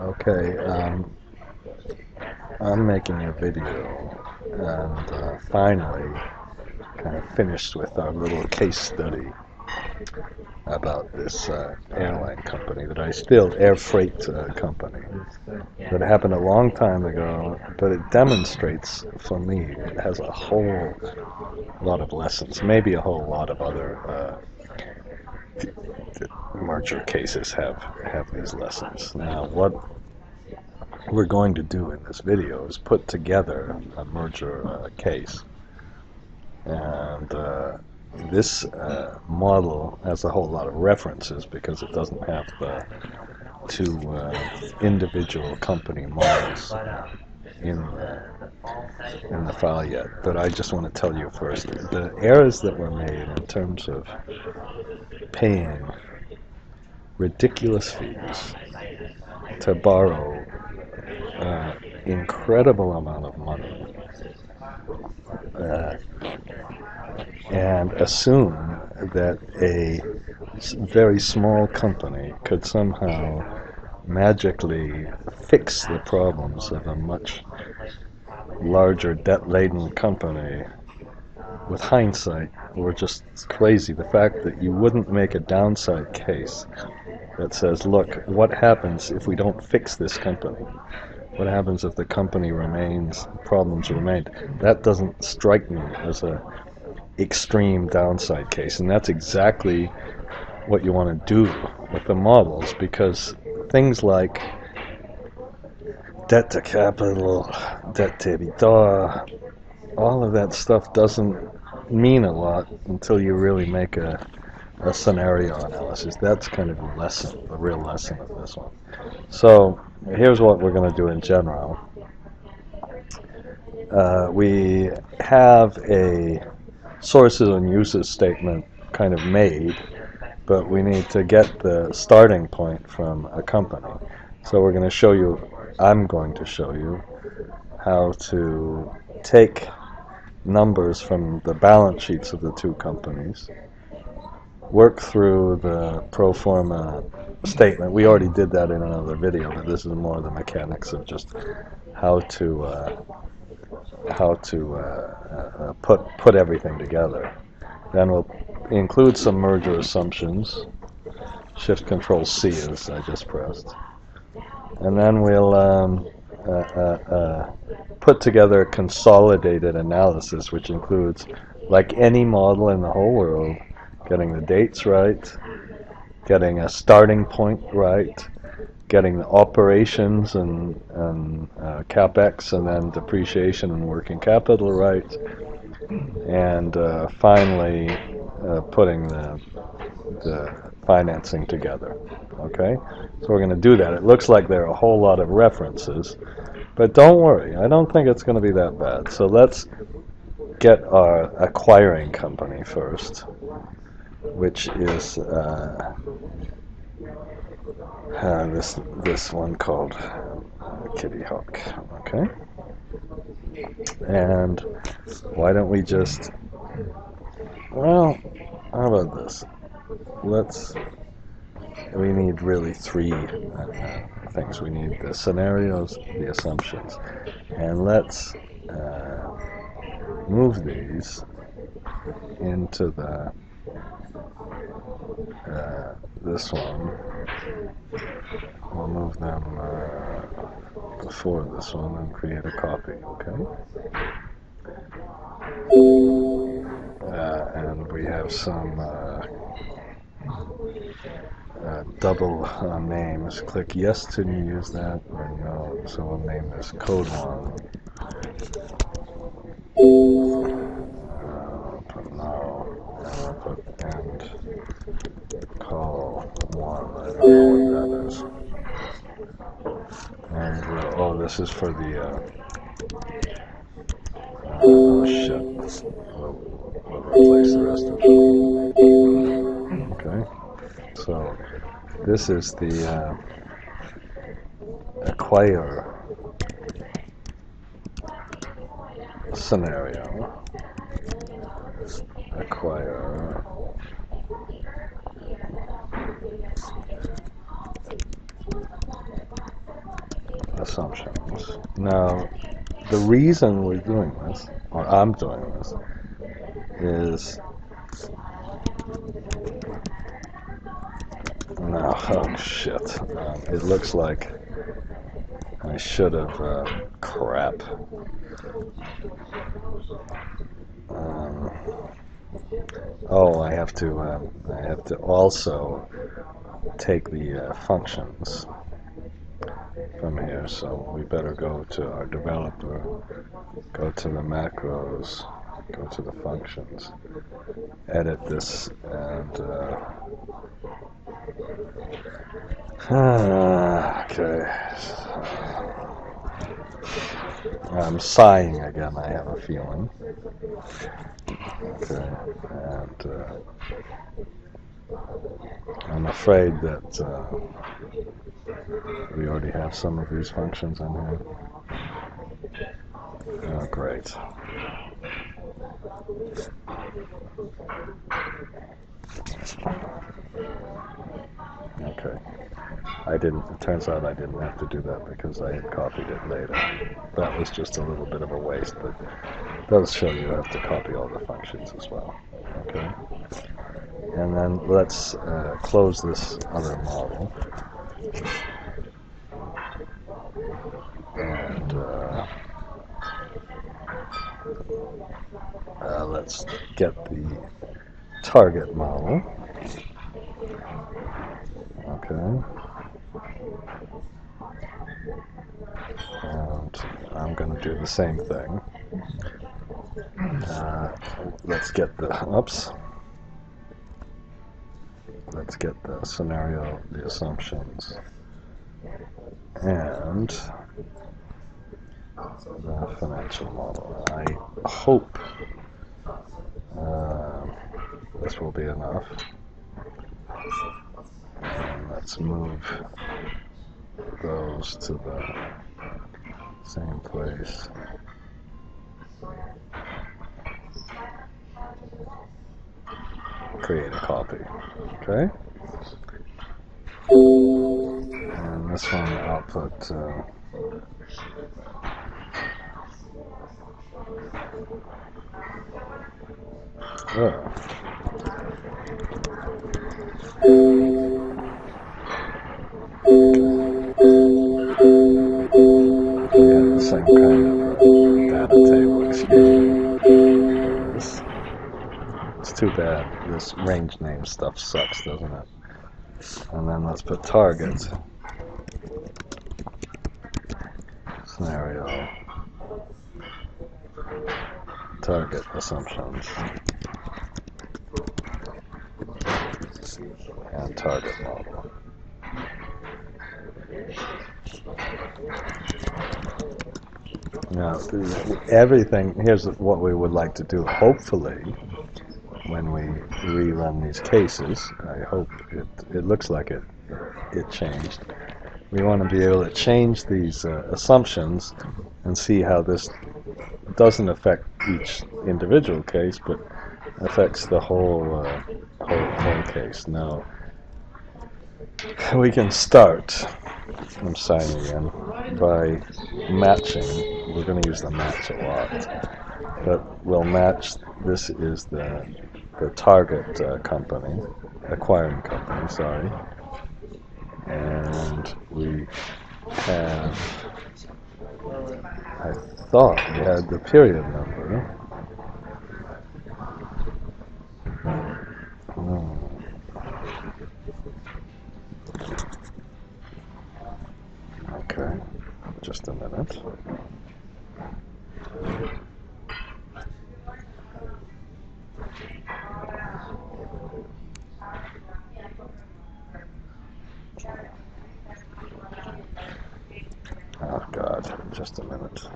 Okay, I'm making a video and finally kind of finished with our little case study about this airline company that I still, air freight company, that happened a long time ago, but it demonstrates for me, it has a whole lot of lessons, maybe a whole lot of other merger cases have these lessons. Now, what we're going to do in this video is put together a merger case, and this model has a whole lot of references because it doesn't have the two individual company models in the file yet. But I just want to tell you first, the errors that were made in terms of paying ridiculous fees to borrow incredible amount of money and assume that a very small company could somehow magically fix the problems of a much larger debt-laden company. With hindsight, were just crazy. The fact that you wouldn't make a downside case that says, look, what happens if we don't fix this company? What happens if the company remains, problems remain? That doesn't strike me as a extreme downside case, and that's exactly what you want to do with the models, because things like debt to capital, debt to EBITDA, all of that stuff doesn't mean a lot until you really make a scenario analysis. That's kind of the lesson, the real lesson of this one. So here's what we're going to do in general. We have a sources and uses statement kind of made, but we need to get the starting point from a company. So we're going to show you, I'm going to show you how to take numbers from the balance sheets of the two companies, work through the pro forma statement. We already did that in another video, but this is more the mechanics of just how to put everything together. Then we'll include some merger assumptions. Shift Control C as I just pressed, and then we'll put together a consolidated analysis, which includes, like any model in the whole world, getting the dates right, getting a starting point right, getting the operations and capex and then depreciation and working capital right, and finally putting the financing together. Okay, so we're going to do that. It looks like there are a whole lot of references, but don't worry, I don't think it's going to be that bad. So let's get our acquiring company first, which is this one called Kitty Hawk. Okay, and why don't we just, well, how about this? We need really three things. We need the scenarios, the assumptions, and let's move these into the this one. We'll move them before this one and create a copy, okay? And we have some double names. Click yes to use that, or no. So we'll name this code 1. Put no, and we'll put end call 1. I don't know what that is. And oh, this is for the oh shit. We'll replace the rest of it. Okay. So this is the acquire scenario. Acquire assumptions. Now, the reason we're doing this, or I'm doing this, is no, oh shit. It looks like I should have, crap. Oh, I have to also take the functions from here, so we better go to our developer, go to the macros, go to the functions, edit this, and okay. I'm sighing again, I have a feeling. Okay, and I'm afraid that we already have some of these functions in here. Oh, great. Okay. It turns out I didn't have to do that because I had copied it later. That was just a little bit of a waste, but it does show you have to copy all the functions as well. Okay. And then let's close this other model. And let's get the target model. Okay. And I'm going to do the same thing. Let's get the let's get the scenario, the assumptions, and the financial model. I hope this will be enough. And let's move those to the same place. Create a copy. Okay. And this one output. Yeah, the same kind of data table. It's too bad. This range name stuff sucks, doesn't it? And then let's put target. Scenario. Target assumptions. And target model. Now, everything, here's what we would like to do, hopefully, when we rerun these cases. I hope it looks like it changed. We want to be able to change these assumptions and see how this doesn't affect each individual case, but affects the whole case. Now, we can start, I'm signing again, by matching. We're going to use the match a lot, but we'll match. This is the target company, acquiring company, sorry, and we have, I thought we had the period number. Okay, just a minute. Oh God, just a minute.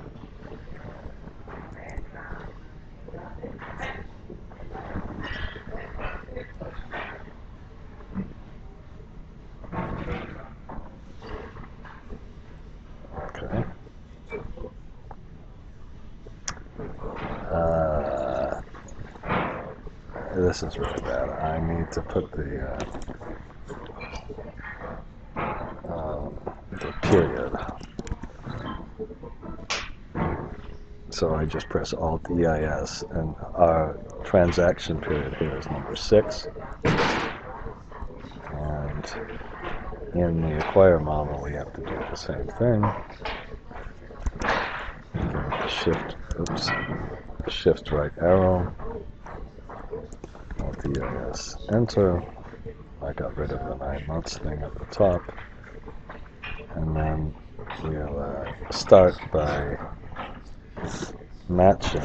Okay. This is really bad. I need to put the period. so I just press Alt EIS, and our transaction period here is number 6. And in the acquire model, we have to do the same thing. Shift right arrow, Alt EIS, enter. I got rid of the 9 months thing at the top. And then we'll start by matching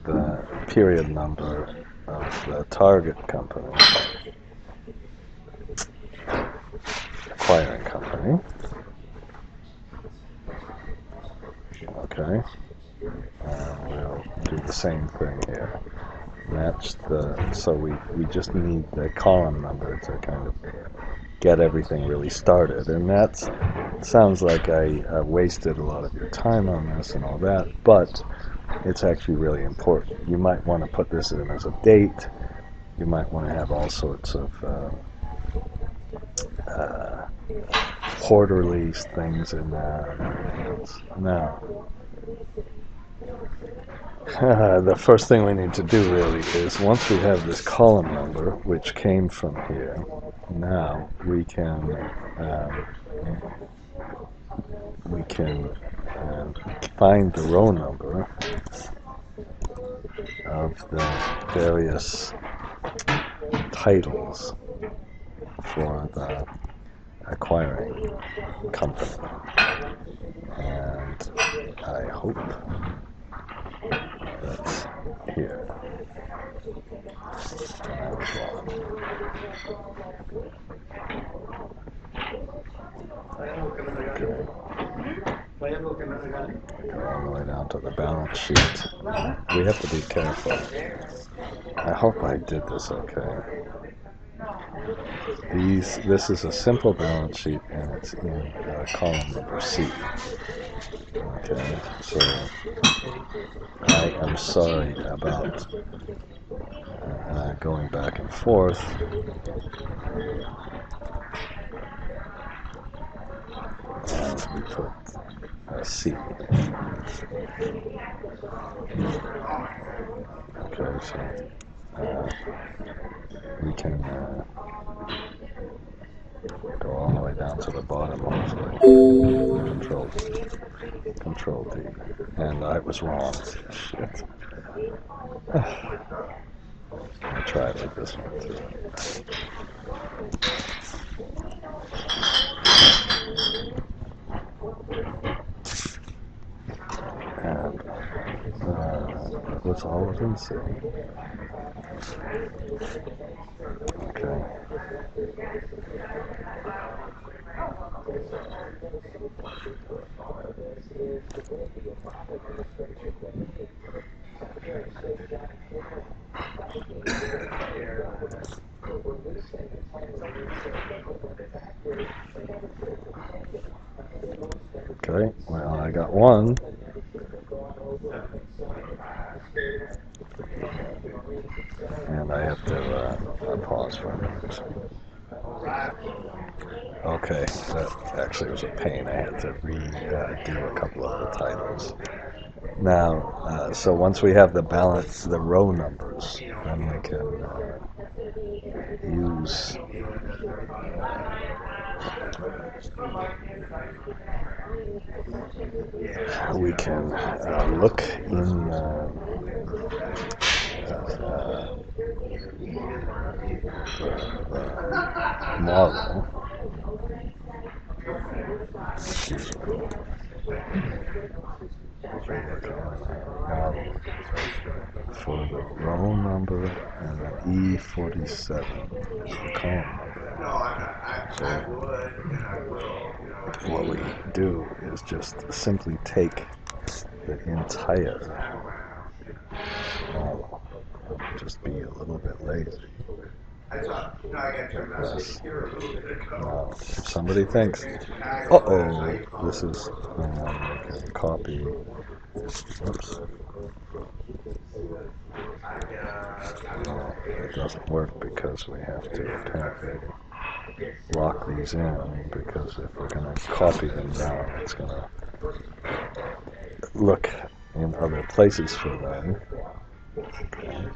the period number of the target company, acquiring company. Okay, and we'll do the same thing here. Match so we just need the column number to kind of get everything really started, and that sounds like I wasted a lot of your time on this and all that, but it's actually really important. You might want to put this in as a date. You might want to have all sorts of quarterly things in there. Now, the first thing we need to do really is, once we have this column number, which came from here, now we can find the row number of the various titles for the acquiring company, and I hope that's here. I was wrong. Okay. Go all the way down to the balance sheet. We have to be careful. I hope I did this okay. This is a simple balance sheet, and it's in column number C. Okay, so I am sorry about going back and forth. And we put C. Okay, so we can go all the way down to the bottom, hopefully. Control D. And I was wrong. Shit. I'll try it like this one too. And it was all within C. Okay. Okay, well, I got one. And I have to pause for a minute. Okay, that actually was a pain. I had to redo a couple of the titles. Now, so once we have the balance, the row numbers, then we can use look in the model. Excuse me. For the row number and the E47 is the column number. So what we do is just simply take the entire model. Just be a little bit lazy. Yes. Now, if somebody thinks, uh-oh, this is copy. Oops. No, it doesn't work because we have to apparently lock these in, because if we're going to copy them down, it's going to look in other places for them. Okay.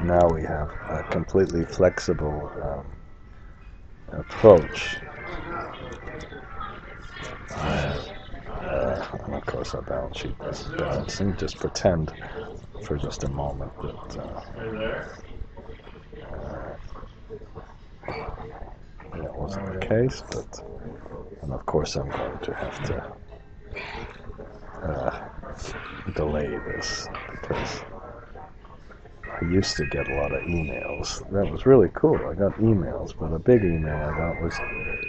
Now we have a completely flexible approach. And of course our balance sheet is balancing. Just pretend for just a moment that wasn't the case, and of course I'm going to have to delay this because I used to get a lot of emails. That was really cool. I got emails, but a big email I got was,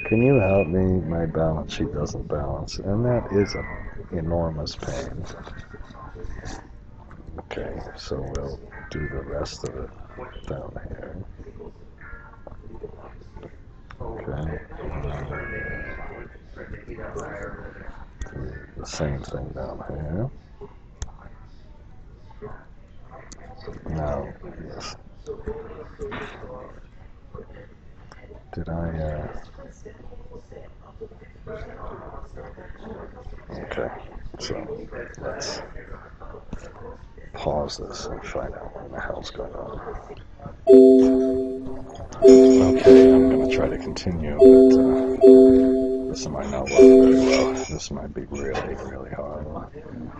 "Can you help me? My balance sheet doesn't balance," and that is an enormous pain. Okay, so we'll do the rest of it down here. Okay. Do the same thing down here. Now, yes. Did I, okay, so let's pause this and find out what the hell's going on. Okay, I'm going to try to continue, but this might not work very well. This might be really, really hard,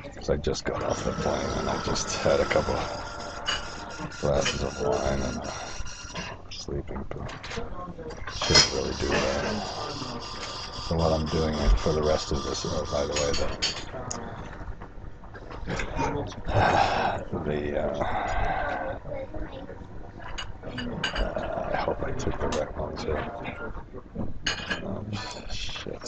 because I just got off the plane and I just had a couple glasses of wine and sleeping pill. Shouldn't really do that. So what I'm doing for the rest of this, by the way, I hope I took the right ones here. Oh, shit.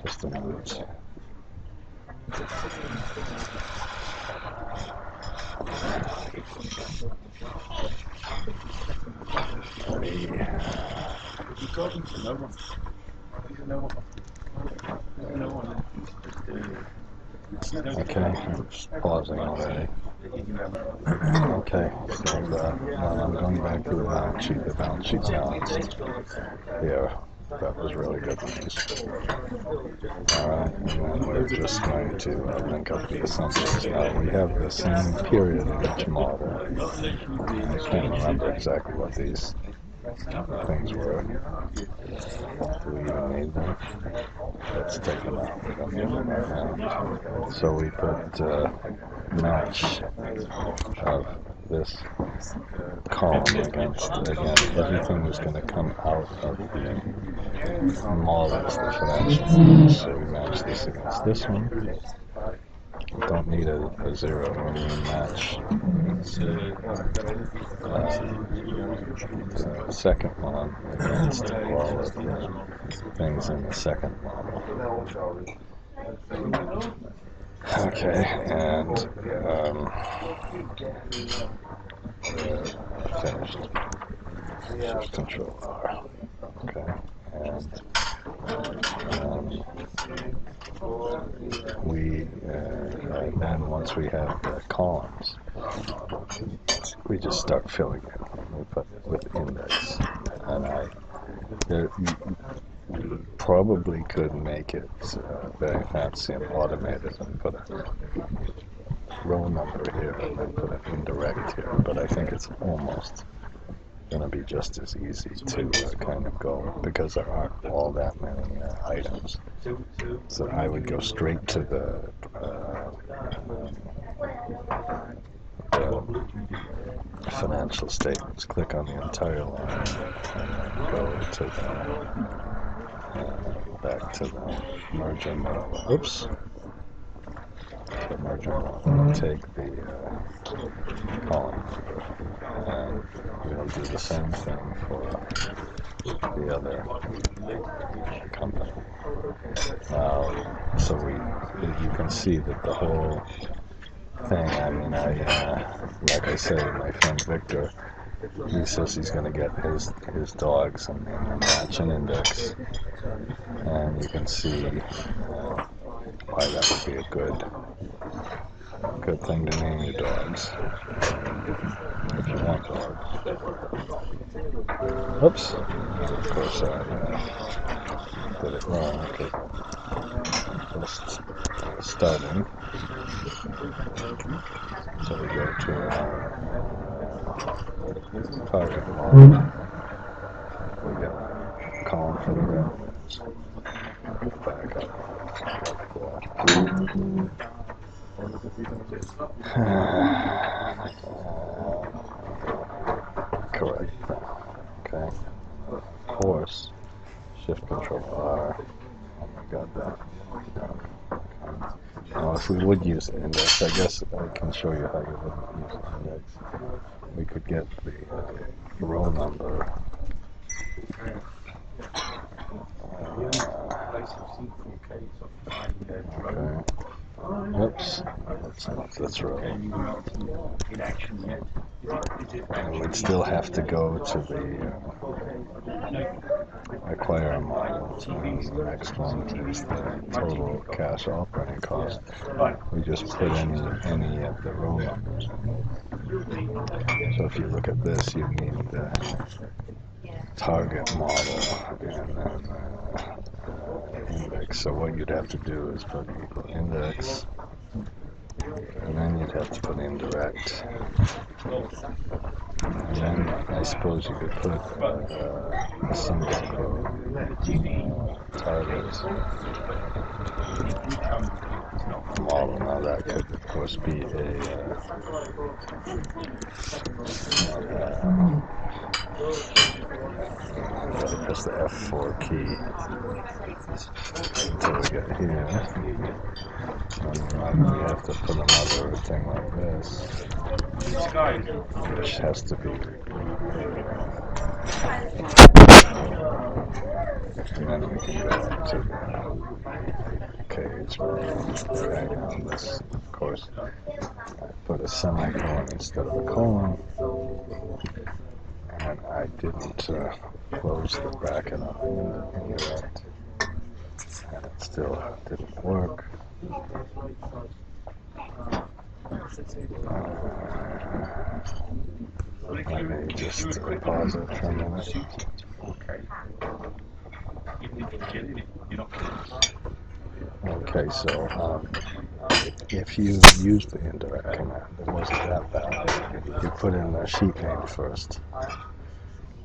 Just a minute. Okay, I'm pausing already. Okay, so while I'm going back to the balance sheet balanced. Here, that was really good news. Alright, and then we're just going to link up the assumptions. Now we have the same period in each model. I can't remember exactly what these things were. Do we even need them? Let's take them out. We don't need them right now. So we put match of this column against, again, everything is going to come out of the models, the financial models. So we match this against this one. We don't need a zero when we match the second one against all of the things in the second model. Okay, and finished. Shift Control R. Okay, and and then once we have the columns, we just start filling it. We put with index, and you probably could make it very fancy and automated and put a row number here and then put an indirect here, but I think it's almost going to be just as easy to kind of go, because there aren't all that many items. So I would go straight to the financial statements, click on the entire line, and go to the back to the merger model. Oops. The merger model. Take the column number, and we'll do the same thing for the other company. So you can see that the whole thing, I mean, like I said, my friend Victor, he says he's going to get his dogs and match an index, and you can see why that would be a good good thing to name your dogs if you want dogs. Oops. Of course, I did it wrong because just starting. So we go to target mode. We got a column for the red. Back up. Correct. Okay. Course. Shift Control R. And we got that done. Now, if we would use the index, I guess I can show you how you would use the index. We could get the row number. Okay. Oops. That's row. And we'd still have to go to the acquire model. And the next one is the total cash operating cost. We just put any of the row numbers. So if you look at this, you need the target model and then index. So what you'd have to do is put equal index, and then you'd have to put indirect. And then I suppose you could put a single quote target model. Now that could of course be press the F4 key until we get here. And we have to put another thing like this, which has to be. And then we can go up to the cage where we're hanging on this. Of course, I put a semicolon instead of a colon. And I didn't close the bracket on indirect, and it still didn't work. Let me just pause it for a minute. Okay, so if you use the indirect command, it wasn't that bad. You put in the sheet name first,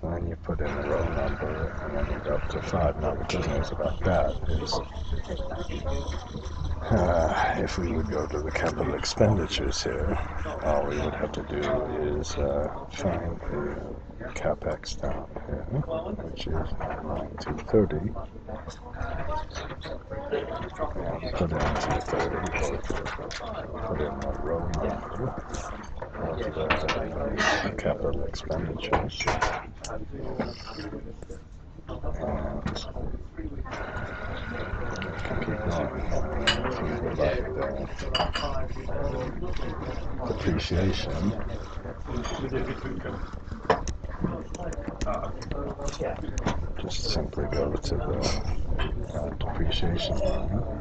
and then you put in the row number, and then you go up to 5. Now the good news about that is, if we would go to the capital expenditures here, all we would have to do is find the capex down here, which is line 230, and put in 230, put in the row number of the capital expenditures, and can keep going. If you would like the depreciation, just simply go to the depreciation line.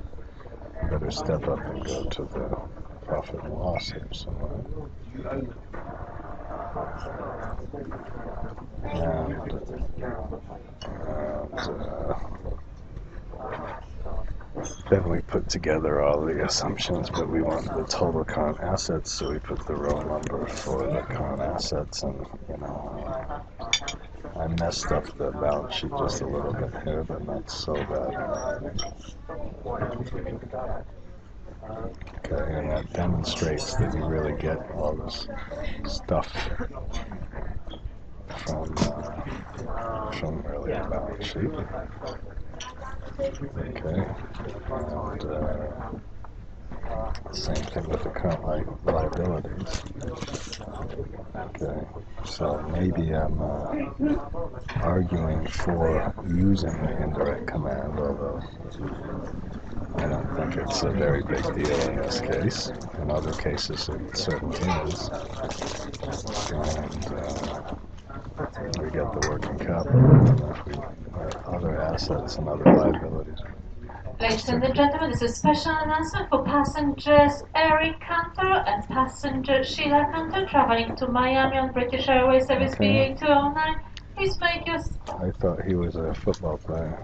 Better step up and go to the profit and loss here somewhere. And then we put together all the assumptions, but we want the total current assets, so we put the row number for the current assets, and I messed up the balance sheet just a little bit here, but not so bad. Okay, and that demonstrates that you really get all this stuff from really the balance sheet. Okay, and same thing with the current liabilities. Okay, so maybe I'm arguing for using the indirect command, although I don't think it's a very big deal in this case. In other cases it certainly is. And we get the working capital, and if we have other assets and other liabilities, Ladies and gentlemen, this is a special announcement for passengers Eric Cantor and passenger Sheila Cantor traveling to Miami on British Airways service Okay. BA209. Please make your... I thought he was a football player.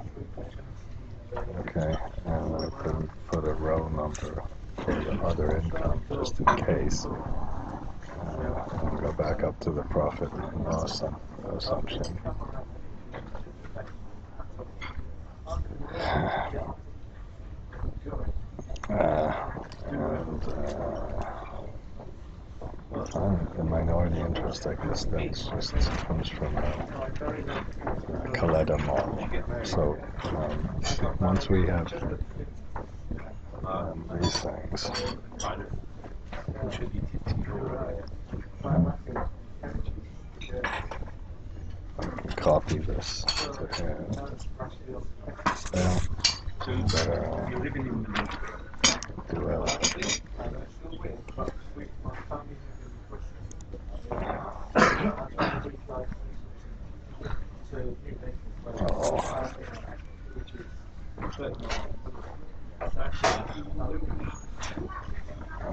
Okay, and I couldn't put a row number for the other income just in case. I'll go back up to the profit and loss assumption. And the minority interest, I guess that's just comes from Caleta Mall. So once we have these things, copy this to him. Well, better do it.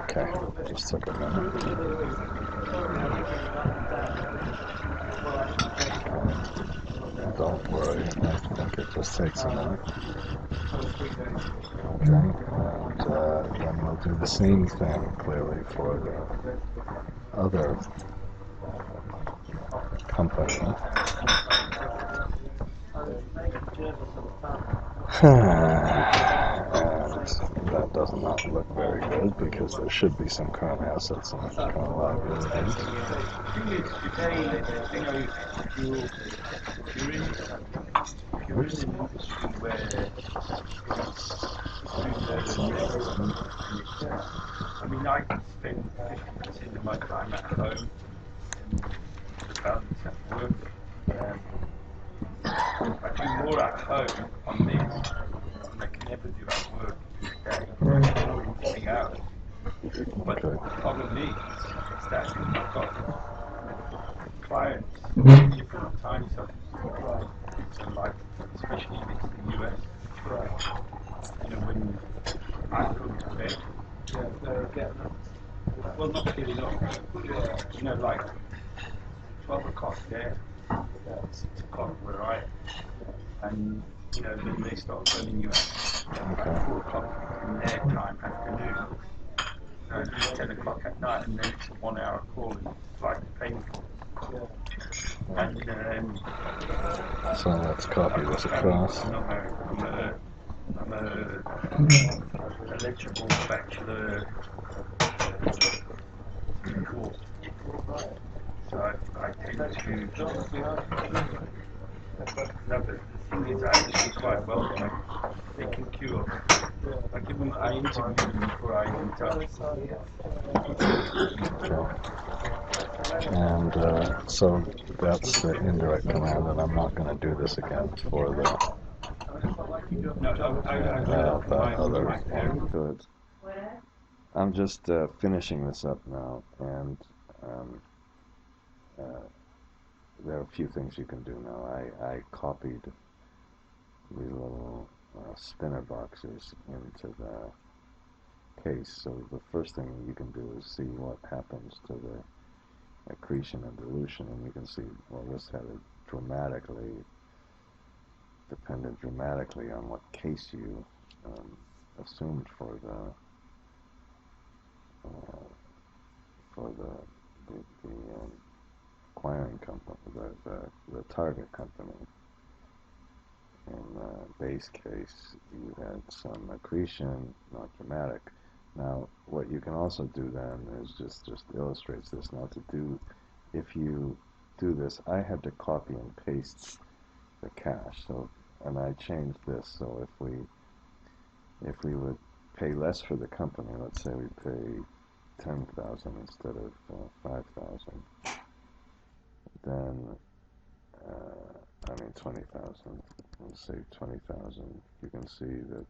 Okay, just took a minute. Don't worry, I think it just takes a minute. Okay, and then we'll do the same thing clearly for the other company. And that does not look very good because there should be some current assets and current liabilities. Oops. I mean, I spend 50% of my time at home and the balance at work. I do more at home on this than I can ever do at work in a day, or in 3 hours. But the problem is that I've got clients in different time zones. So like, especially if it's the US, you know, when I go to bed, they're getting up. Well, not getting up, you know, like 12 o'clock there, 6 o'clock where I am. And, you know, then they start phoning you at 4 o'clock in their time, afternoon. And it's 10 o'clock at night, and then it's a 1 hour call, and it's like painful. And, so let's copy this across. I'm a eligible bachelor course. So I tend to. No, but the thing is, I actually quite well. They can queue up. I interview them before I even touch. Okay. And so that's the indirect command, and I'm not going to do this again for the other one. Good. I'm just finishing this up now, and there are a few things you can do now. I copied these little spinner boxes into the case, so the first thing you can do is see what happens to the accretion and dilution, and you can see, well, this had a depended dramatically on what case you assumed for the acquiring company, the target company. In the base case, you had some accretion, not dramatic. Now, what you can also do then is just illustrates this. Now, if you do this, I had to copy and paste the cash. So, and I changed this. So if we would pay less for the company, let's say we pay 10,000 instead of 5,000, then 20,000. Let's say 20,000. You can see that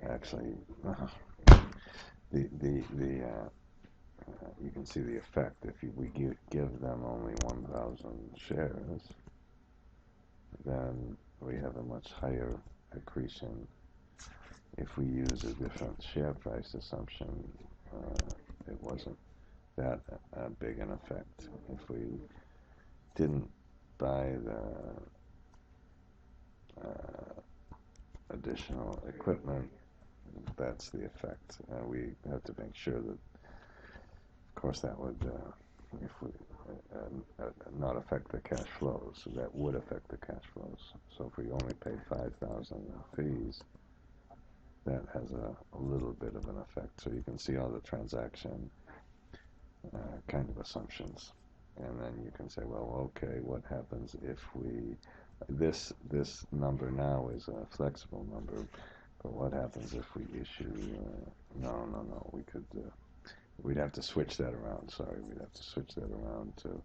actually you can see the effect if we give them only 1,000 shares, then we have a much higher accretion, if we use a different share price assumption, it wasn't that big an effect. If we didn't buy the additional equipment, that's the effect. We have to make sure that, of course, that would, if we not affect the cash flows. So that would affect the cash flows. So if we only pay $5,000 in fees, that has a little bit of an effect. So you can see all the transaction kind of assumptions, and then you can say, well, okay, what happens if we this number now is a flexible number, but what happens if we issue no, we could we'd have to switch that around. Sorry, we'd have to switch that around to,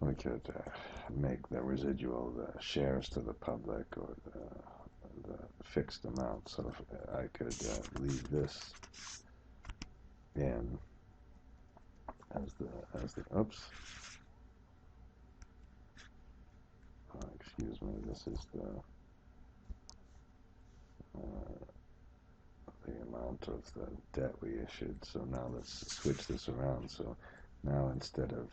we could make the residual the shares to the public, or the fixed amount. So if I could leave this in as the oops, excuse me, this is the amount of the debt we issued. So now let's switch this around. So now instead of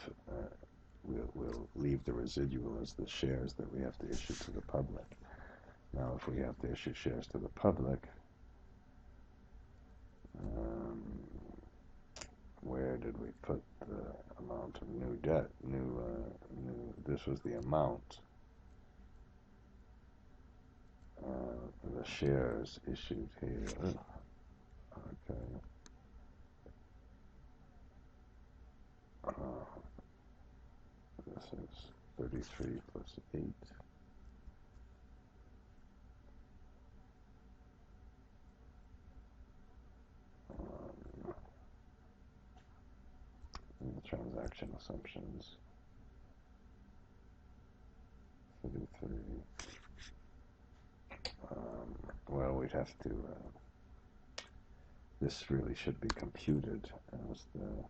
we'll leave the residual as the shares that we have to issue to the public. Now if we have to issue shares to the public, where did we put the amount of new debt? This was the amount. The shares issued here. Okay. This is 33 plus 8. The transaction assumptions. 33. Well, we'd have to. This really should be computed as the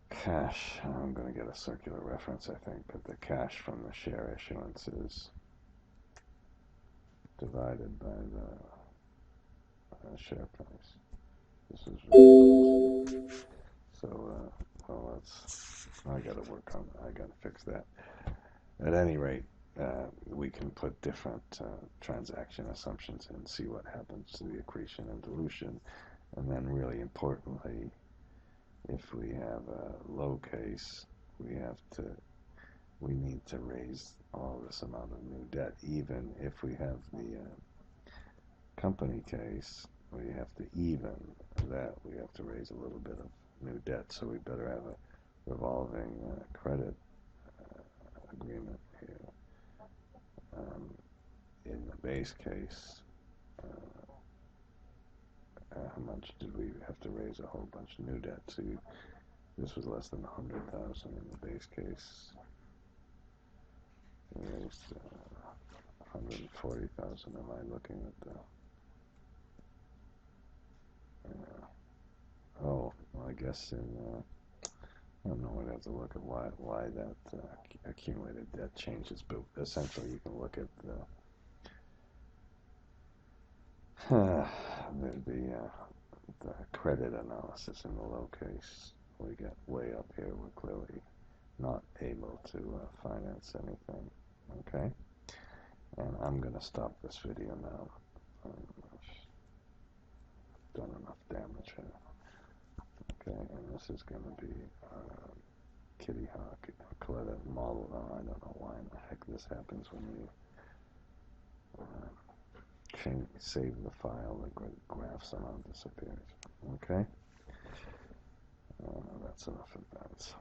cash. I'm going to get a circular reference, I think, but the cash from the share issuances divided by the share price. This is really so. Well, I got to work on. I got to fix that. At any rate, we can put different transaction assumptions and see what happens to the accretion and dilution, and then really importantly, if we have a low case, we need to raise all this amount of new debt. Even if we have the company case, we have to even that. We have to raise a little bit of new debt, so we better have a revolving credit agreement here. In the base case, how much did we have to raise? A whole bunch of new debt. So this was less than 100,000 in the base case. We raised 140,000. Am I looking at the? Oh, well, I guess in. I don't know. I'd have to look at why that accumulated debt changes, but essentially you can look at the credit analysis in the low case. We get way up here. We're clearly not able to finance anything. Okay, and I'm going to stop this video now. I've done enough damage here. Okay, and this is going to be Kitty Hawk credit model. Oh, I don't know why in the heck this happens when you save the file. The graph somehow disappears. Okay, that's enough of that.